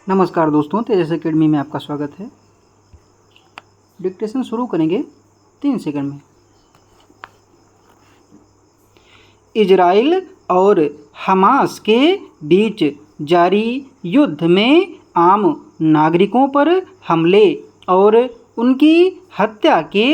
नमस्कार दोस्तों, तेजस एकेडमी में आपका स्वागत है। डिक्टेशन शुरू करेंगे 3 सेकंड में। इजराइल और हमास के बीच जारी युद्ध में आम नागरिकों पर हमले और उनकी हत्या के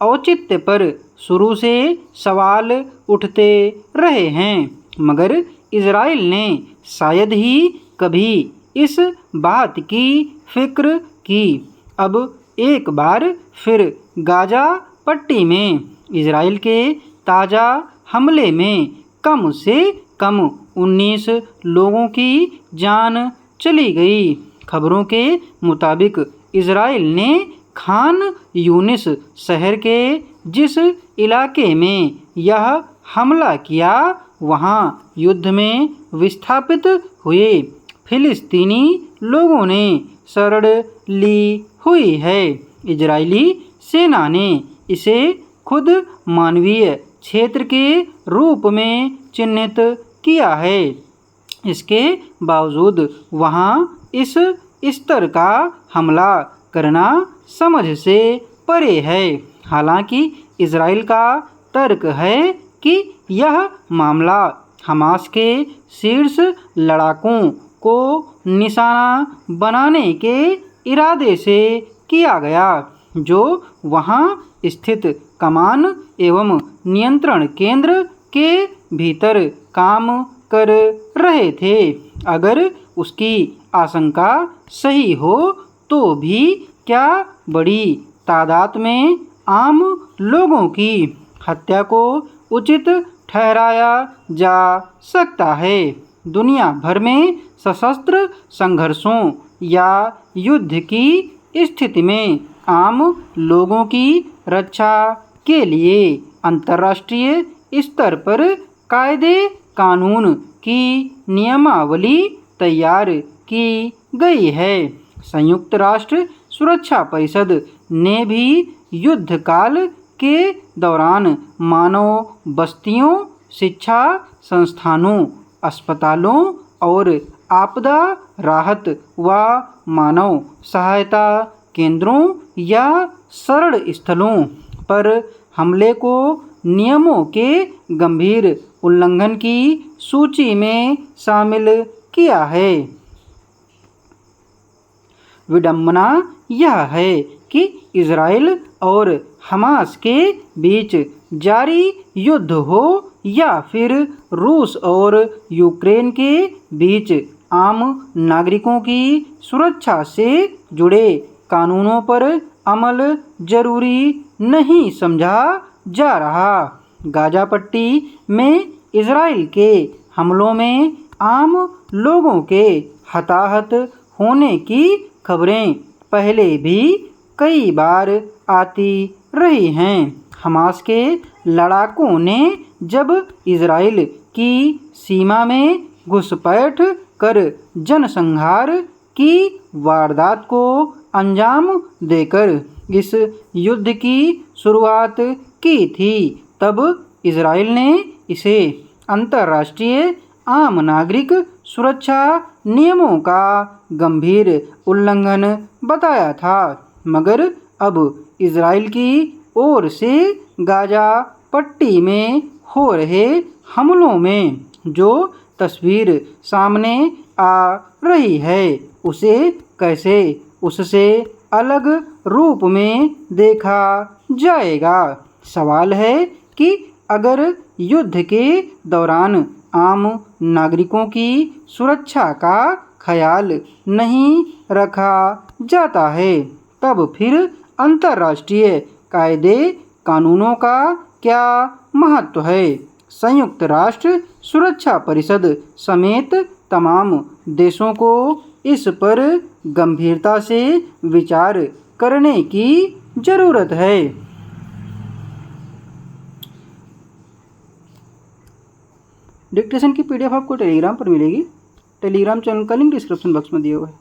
औचित्य पर शुरू से सवाल उठते रहे हैं, मगर इजराइल ने शायद ही कभी इस बात की फिक्र की। अब एक बार फिर गाजा पट्टी में इजराइल के ताज़ा हमले में कम से कम 19 लोगों की जान चली गई। खबरों के मुताबिक इजराइल ने खान यूनिस शहर के जिस इलाके में यह हमला किया, वहां युद्ध में विस्थापित हुए फिलिस्तीनी लोगों ने शरण ली हुई है। इजरायली सेना ने इसे खुद मानवीय क्षेत्र के रूप में चिन्हित किया है। इसके बावजूद वहां इस स्तर का हमला करना समझ से परे है। हालांकि इजराइल का तर्क है कि यह मामला हमास के शीर्ष लड़ाकों को निशाना बनाने के इरादे से किया गया, जो वहां स्थित कमान एवं नियंत्रण केंद्र के भीतर काम कर रहे थे। अगर उसकी आशंका सही हो तो भी क्या बड़ी तादाद में आम लोगों की हत्या को उचित ठहराया जा सकता है? दुनिया भर में सशस्त्र संघर्षों या युद्ध की स्थिति में आम लोगों की रक्षा के लिए अंतर्राष्ट्रीय स्तर पर कायदे कानून की नियमावली तैयार की गई है। संयुक्त राष्ट्र सुरक्षा परिषद ने भी युद्ध काल के दौरान मानव बस्तियों, शिक्षा संस्थानों, अस्पतालों और आपदा राहत व मानव सहायता केंद्रों या शरण स्थलों पर हमले को नियमों के गंभीर उल्लंघन की सूची में शामिल किया है। विडंबना यह है कि इजराइल और हमास के बीच जारी युद्ध हो या फिर रूस और यूक्रेन के बीच आम नागरिकों की सुरक्षा से जुड़े कानूनों पर अमल जरूरी नहीं समझा जा रहा। गाजा पट्टी में इजराइल के हमलों में आम लोगों के हताहत होने की खबरें पहले भी कई बार आती रही हैं। हमास के लड़ाकों ने जब इजराइल की सीमा में घुसपैठ कर जनसंहार की वारदात को अंजाम देकर इस युद्ध की शुरुआत की थी, तब इजराइल ने इसे अंतर्राष्ट्रीय आम नागरिक सुरक्षा नियमों का गंभीर उल्लंघन बताया था। मगर अब इजराइल की ओर से गाजा पट्टी में हो रहे हमलों में जो तस्वीर सामने आ रही है, उसे कैसे उससे अलग रूप में देखा जाएगा? सवाल है कि अगर युद्ध के दौरान आम नागरिकों की सुरक्षा का ख्याल नहीं रखा जाता है, तब फिर अंतर्राष्ट्रीय कायदे कानूनों का क्या महत्व है? संयुक्त राष्ट्र सुरक्षा परिषद समेत तमाम देशों को इस पर गंभीरता से विचार करने की जरूरत है। डिक्टेशन की PDF आपको टेलीग्राम पर मिलेगी। टेलीग्राम चैनल का लिंक डिस्क्रिप्शन बॉक्स में दिया हुआ है।